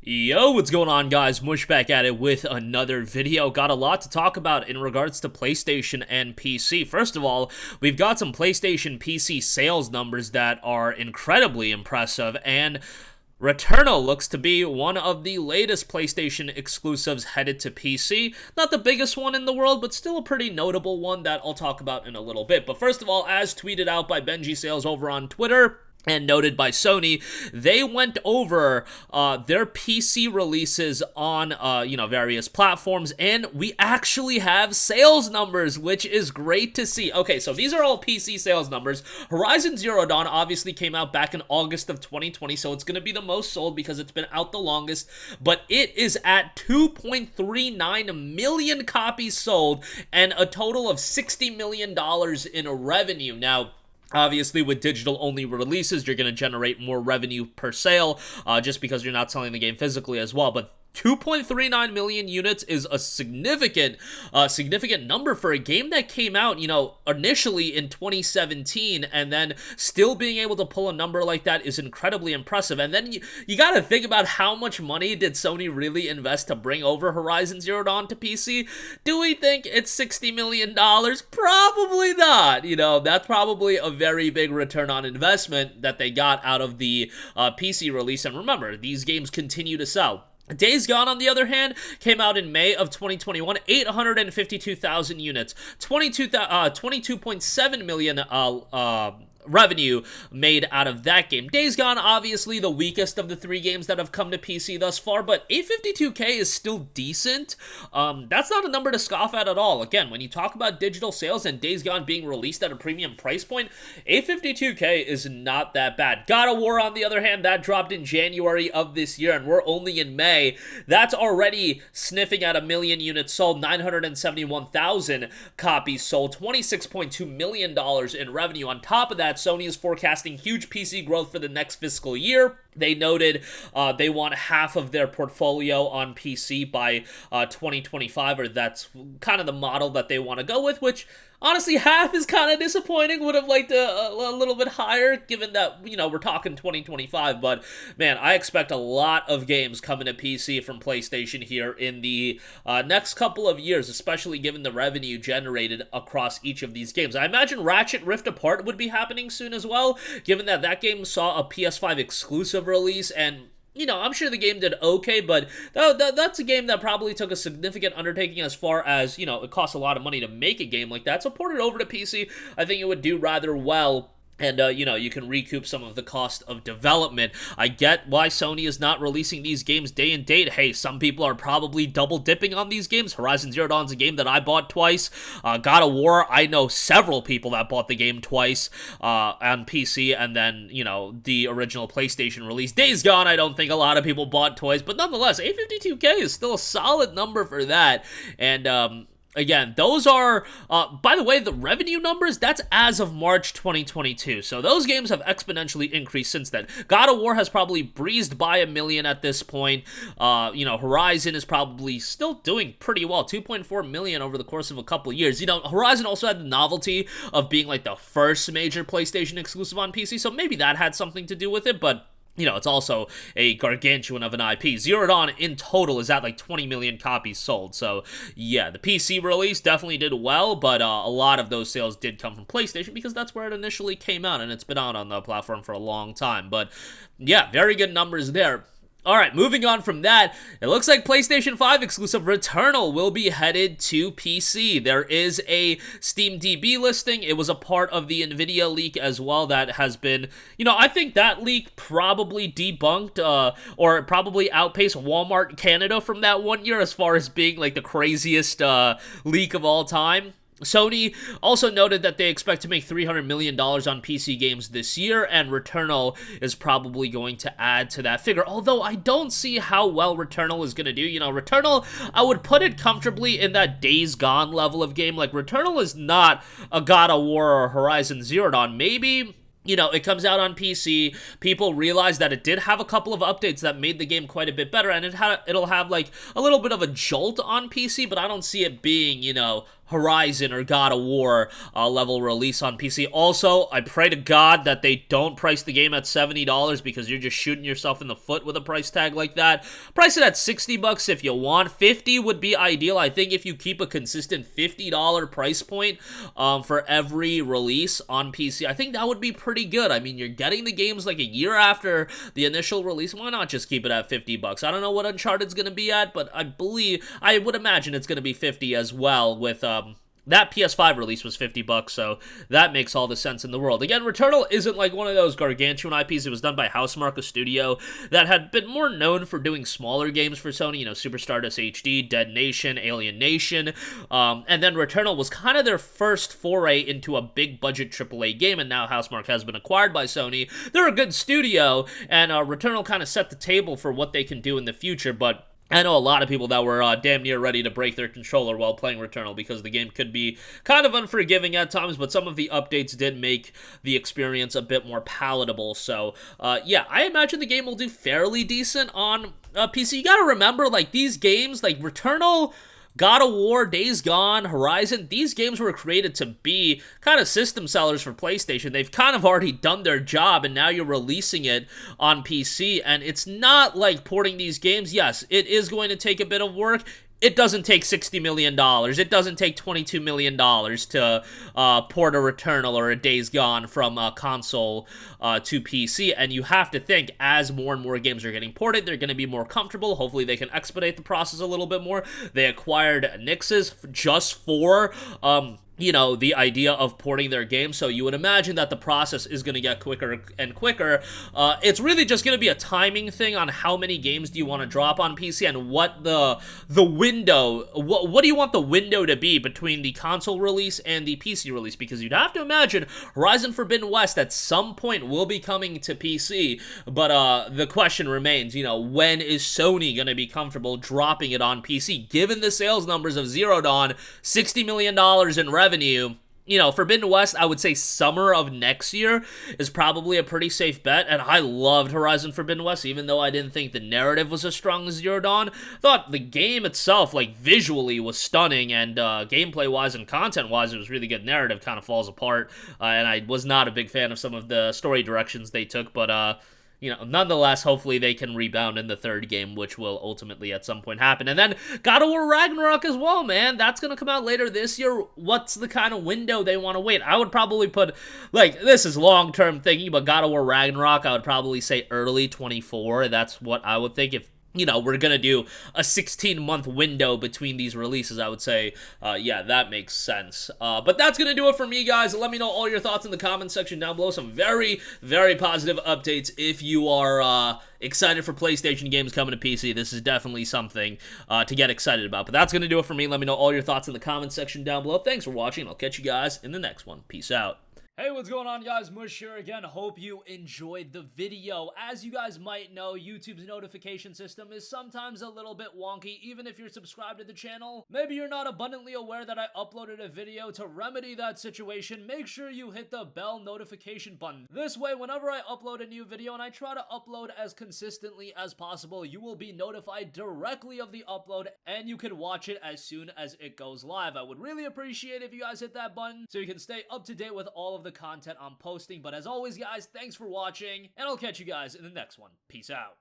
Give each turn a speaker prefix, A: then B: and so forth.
A: Yo, what's going on, guys? Mush back at it with another video. Got a lot to talk about in regards to PlayStation and PC. First of all, we've got some PlayStation PC sales numbers that are incredibly impressive, and Returnal looks to be one of the latest PlayStation exclusives headed to PC. Not the biggest one in the world, but still a pretty notable one that I'll talk about in a little bit. But first of all, as tweeted out by G.Skill Sales over on Twitter, and noted by Sony, they went over their PC releases on, various platforms, and we actually have sales numbers, which is great to see. Okay, so these are all PC sales numbers. Horizon Zero Dawn obviously came out back in August of 2020, so it's going to be the most sold because it's been out the longest, but it is at 2.39 million copies sold and a total of $60 million in revenue. Now, obviously, with digital-only releases, you're going to generate more revenue per sale, just because you're not selling the game physically as well. But 2.39 million units is a significant number for a game that came out, initially in 2017, and then still being able to pull a number like that is incredibly impressive. And then you got to think about how much money did Sony really invest to bring over Horizon Zero Dawn to PC? Do we think it's $60 million? Probably not. That's probably a very big return on investment that they got out of the PC release. And remember, these games continue to sell. Days Gone, on the other hand, came out in May of 2021, 852,000 units, 22.7 million revenue made out of that game. Days Gone, obviously the weakest of the three games that have come to PC thus far, but 852K is still decent. That's not a number to scoff at all. Again, when you talk about digital sales and Days Gone being released at a premium price point, 852K is not that bad. God of War, on the other hand, that dropped in January of this year, and we're only in May. That's already sniffing at 1 million units sold, 971,000 copies sold, $26.2 million in revenue. On top of that, Sony is forecasting huge PC growth for the next fiscal year. They noted they want half of their portfolio on PC by 2025, or that's kind of the model that they want to go with, which honestly, half is kind of disappointing. Would have liked a little bit higher, given that, we're talking 2025. But, man, I expect a lot of games coming to PC from PlayStation here in the next couple of years, especially given the revenue generated across each of these games. I imagine Ratchet Rift Apart would be happening soon as well, given that that game saw a PS5 exclusive release, and I'm sure the game did okay, but that's a game that probably took a significant undertaking as far as, it costs a lot of money to make a game like that. So port it over to PC, I think it would do rather well. And, you can recoup some of the cost of development. I get why Sony is not releasing these games day and date. Hey, some people are probably double dipping on these games. Horizon Zero Dawn is a game that I bought twice. God of War, I know several people that bought the game twice on PC, and then, the original PlayStation release. Days Gone, I don't think a lot of people bought twice, but nonetheless, 852K is still a solid number for that. And, again, those are, by the way, the revenue numbers, that's as of March 2022. So those games have exponentially increased since then. God of War has probably breezed by 1 million at this point. Horizon is probably still doing pretty well, 2.4 million over the course of a couple of years. Horizon also had the novelty of being like the first major PlayStation exclusive on PC, so maybe that had something to do with it, but it's also a gargantuan of an IP. Zero Dawn in total is at like 20 million copies sold. So, yeah, the PC release definitely did well, but a lot of those sales did come from PlayStation because that's where it initially came out, and it's been out on the platform for a long time. But, yeah, very good numbers there. Alright, moving on from that, it looks like PlayStation 5 exclusive Returnal will be headed to PC. There is a SteamDB listing. It was a part of the NVIDIA leak as well that has been, I think that leak probably debunked or probably outpaced Walmart Canada from that one year as far as being like the craziest leak of all time. Sony also noted that they expect to make $300 million on PC games this year, and Returnal is probably going to add to that figure, although I don't see how well Returnal is going to do. Returnal, I would put it comfortably in that Days Gone level of game. Like, Returnal is not a God of War or Horizon Zero Dawn. Maybe it comes out on PC, people realize that it did have a couple of updates that made the game quite a bit better, and it'll have, like, a little bit of a jolt on PC, but I don't see it being, Horizon or God of War level release on PC. Also, I pray to God that they don't price the game at $70 because you're just shooting yourself in the foot with a price tag like that. Price it at $60 if you want. $50 would be ideal. I think if you keep a consistent $50 price point for every release on PC, I think that would be pretty good. I mean, you're getting the games like a year after the initial release. Why not just keep it at $50? I don't know what Uncharted's going to be at, but I would imagine it's going to be 50 as well with that PS5 release was $50, so that makes all the sense in the world. Again, Returnal isn't like one of those gargantuan IPs. It was done by Housemarque, a studio that had been more known for doing smaller games for Sony, you know, Super Stardust HD, Dead Nation, Alien Nation, and then Returnal was kind of their first foray into a big budget AAA game, and now Housemarque has been acquired by Sony. They're a good studio, and Returnal kind of set the table for what they can do in the future, but I know a lot of people that were damn near ready to break their controller while playing Returnal because the game could be kind of unforgiving at times, but some of the updates did make the experience a bit more palatable. So, yeah, I imagine the game will do fairly decent on PC. You gotta remember, like, these games, like Returnal, God of War, Days Gone, Horizon, these games were created to be kind of system sellers for PlayStation. They've kind of already done their job, and now you're releasing it on PC, and it's not like porting these games. Yes, it is going to take a bit of work. It doesn't take $60 million. It doesn't take $22 million to port a Returnal or a Days Gone from console to PC. And you have to think, as more and more games are getting ported, they're going to be more comfortable. Hopefully they can expedite the process a little bit more. They acquired Nixxes just for you know, the idea of porting their game, so you would imagine that the process is going to get quicker and quicker. It's really just going to be a timing thing on how many games do you want to drop on PC and what the window, what do you want the window to be between the console release and the PC release, because you'd have to imagine Horizon Forbidden West at some point will be coming to PC, but the question remains, you know, when is Sony going to be comfortable dropping it on PC, given the sales numbers of Zero Dawn, $60 million in revenue. You know, Forbidden West, I would say summer of next year is probably a pretty safe bet, and I loved Horizon Forbidden West, even though I didn't think the narrative was as strong as Zero Dawn. I thought the game itself, like, visually was stunning, and gameplay-wise and content-wise, it was really good. Narrative kind of falls apart, and I was not a big fan of some of the story directions they took, but you know, nonetheless, hopefully they can rebound in the third game, which will ultimately at some point happen. And then God of War Ragnarok as well, man. That's going to come out later this year. What's the kind of window they want to wait? I would probably put, like, this is long-term thinking, but God of War Ragnarok, I would probably say early 24. That's what I would think if, you know, we're going to do a 16-month window between these releases, I would say, yeah, that makes sense. But that's going to do it for me, guys. Let me know all your thoughts in the comment section down below. Some very, very positive updates if you are excited for PlayStation games coming to PC. This is definitely something to get excited about. But that's going to do it for me. Let me know all your thoughts in the comment section down below. Thanks for watching, and I'll catch you guys in the next one. Peace out. Hey, what's going on, guys? Mush here again. Hope you enjoyed the video. As you guys might know, YouTube's notification system is sometimes a little bit wonky, even if you're subscribed to the channel. Maybe you're not abundantly aware that I uploaded a video. To remedy that situation, make sure you hit the bell notification button. This way, whenever I upload a new video, and I try to upload as consistently as possible, you will be notified directly of the upload, and you can watch it as soon as it goes live. I would really appreciate if you guys hit that button so you can stay up to date with all of the content I'm posting. But as always, guys, thanks for watching, and I'll catch you guys in the next one. Peace out.